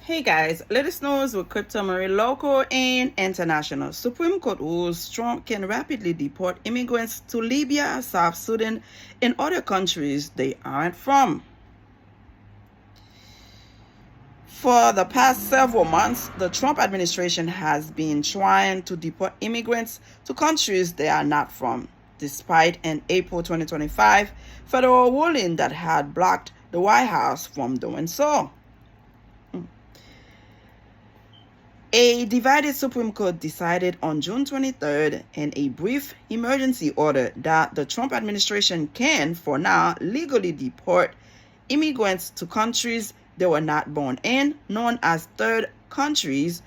Hey guys, latest news with crypto Marie local and international. Supreme Court rules Trump can rapidly deport immigrants to Libya, South Sudan, and other countries they aren't from. For the past several months, the Trump administration has been trying to deport immigrants to countries they are not from, despite an April 2025 federal ruling that had blocked the White House from doing so. A divided Supreme Court decided on June 23rd in a brief emergency order that the Trump administration can, for now, legally deport immigrants to countries they were not born in, known as third countries,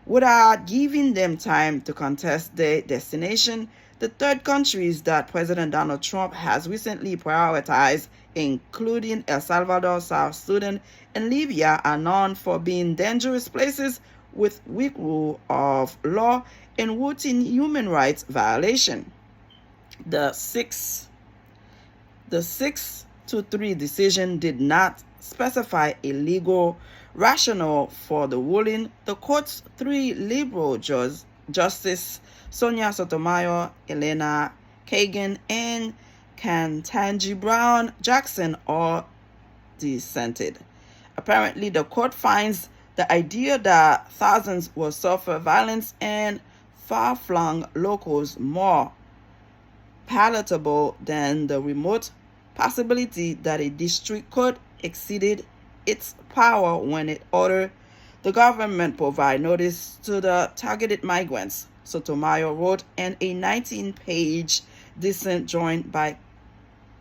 without giving them time to contest their destination. The third countries that President Donald Trump has recently prioritized, including El Salvador, South Sudan, and Libya, are known for being dangerous places with weak rule of law and routine human rights violation. The 6-3 decision did not specify a legal rationale for the ruling. The court's three liberal Justice Sonia Sotomayor, Elena Kagan, and Ketanji Brown Jackson all dissented. Apparently, the court finds the idea that thousands will suffer violence and far-flung locals more palatable than the remote possibility that a district court exceeded its power when it ordered the government provide notice to the targeted migrants, Sotomayor wrote in a 19-page dissent joined by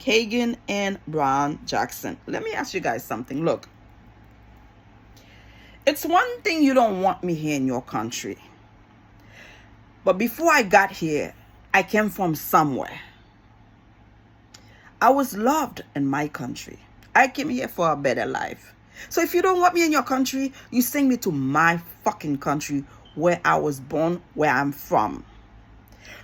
Kagan and Brown Jackson. Let me ask you guys something. Look. It's one thing you don't want me here in your country. But before I got here, I came from somewhere. I was loved in my country. I came here for a better life. So if you don't want me in your country, you send me to my fucking country where I was born, where I'm from.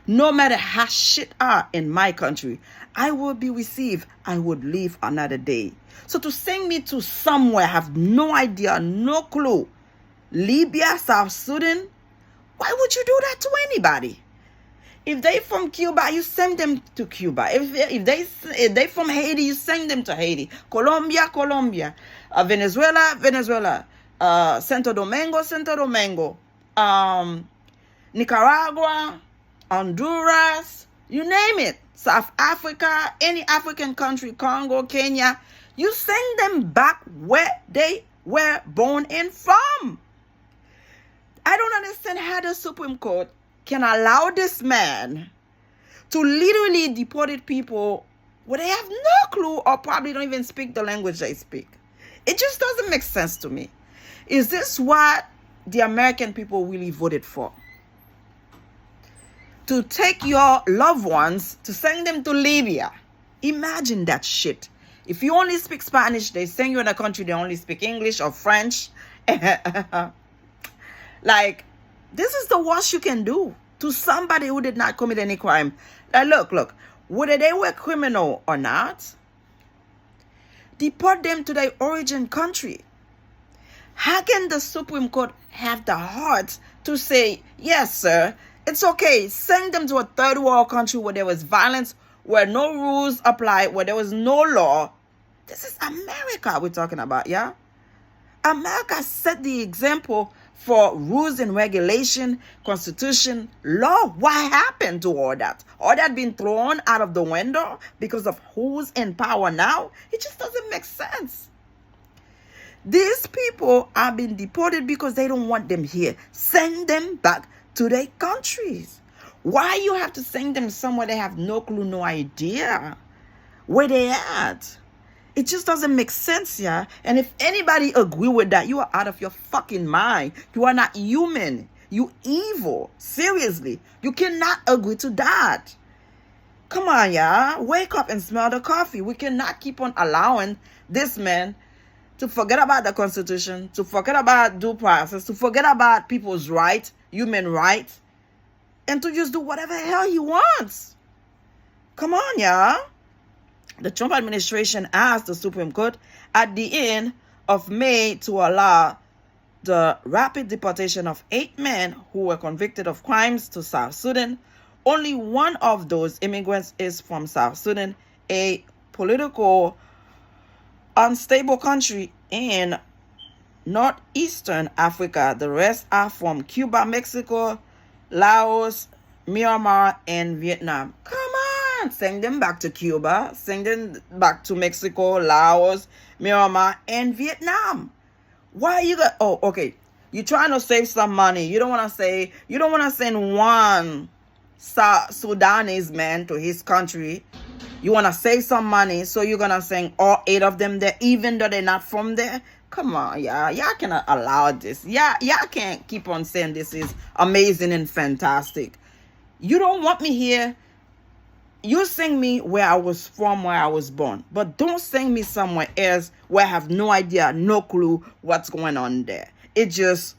No matter how shit are in my country, I will be received. I would live another day. So to send me to somewhere I have no idea, no clue, Libya, South Sudan, why would you do that to anybody? If they from Cuba, you send them to Cuba. If they from Haiti, you send them to Haiti. Colombia. Venezuela. Santo Domingo. Nicaragua, Honduras, you name it. South Africa, any African country, Congo, Kenya, you send them back where they were born in from. I don't understand how the Supreme Court can allow this man to literally deport people where they have no clue or probably don't even speak the language they speak. It just doesn't make sense to me. Is this what the American people really voted for? To take your loved ones, to send them to Libya. Imagine that shit. If you only speak Spanish, they send you in a country they only speak English or French. Like, this is the worst you can do to somebody who did not commit any crime. Look, whether they were criminal or not, deport them to their origin country. How can the Supreme Court have the heart to say, yes, sir, it's okay, send them to a third world country where there was violence, where no rules apply, where there was no law? This is America we're talking about, yeah? America set the example for rules and regulation, constitution, law. What happened to all that? All that been thrown out of the window because of who's in power now? It just doesn't make sense. These people are being deported because they don't want them here. Send them back to their countries. Why you have to send them somewhere they have no clue, no idea where they at? It just doesn't make sense, yeah? And if anybody agree with that, you are out of your fucking mind. You are not human. You evil. Seriously. You cannot agree to that. Come on, yeah? Wake up and smell the coffee. We cannot keep on allowing this man to forget about the Constitution, to forget about due process, to forget about people's rights, human rights, and to just do whatever the hell he wants. Come on, yeah? The Trump administration asked the Supreme Court at the end of May to allow the rapid deportation of 8 men who were convicted of crimes to South Sudan. Only one of those immigrants is from South Sudan, a political unstable country in northeastern Africa. The rest are from Cuba, Mexico, Laos, Myanmar, and Vietnam. Come on, send them back to Cuba, send them back to Mexico, Laos, Myanmar, and Vietnam. Why you got? Oh, okay. You're trying to save some money. You don't want to send one Sudanese man to his country. You want to save some money, so you're gonna send all 8 of them there, even though they're not from there. Come on, y'all cannot allow this. Y'all can't keep on saying this is amazing and fantastic. You don't want me here. You send me where I was from, where I was born, but don't send me somewhere else where I have no idea, no clue what's going on there. It's just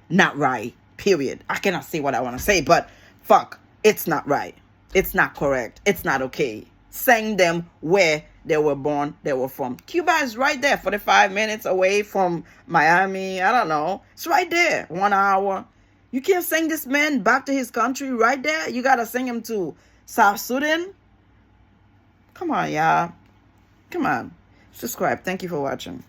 not right, period. I cannot say what I want to say, but fuck, it's not right. It's not correct. It's not okay. Send them where they were born, they were from. Cuba is right there, 45 minutes away from Miami. I don't know. It's right there, 1 hour. You can't send this man back to his country right there. You got to send him to South Sudan. Come on, y'all. Come on. Subscribe. Thank you for watching.